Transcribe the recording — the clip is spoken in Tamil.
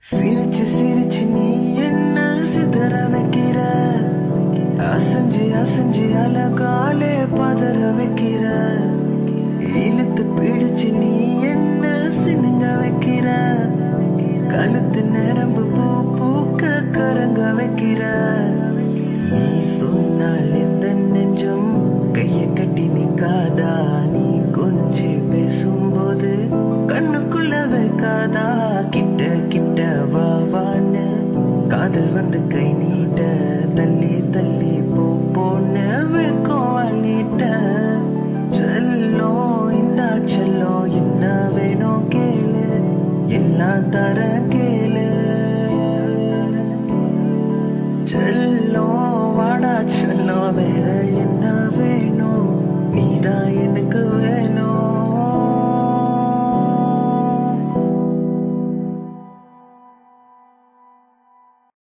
சிரிச்சு சிரிச்சு நீ என்ன சிதற வைக்கிற, அசஞ்சு அசஞ்சு அழகாலே பதற வைக்கிற, இழுத்து பிடிச்சு நீ என்ன சினுங்க வைக்கிற, கழுத்து நரம்பு பூ பூக்க கரங்க வைக்கிற. நீ சொன்னால் எந்த நெஞ்சம் கைய கட்டி நிக்காதா, நீ கொஞ்சி பேசும்போது கண்ணுக்குள்ள வைக்காதா, கிட்ட கிட்ட வா வான்னு காதல் வந்து கை நீ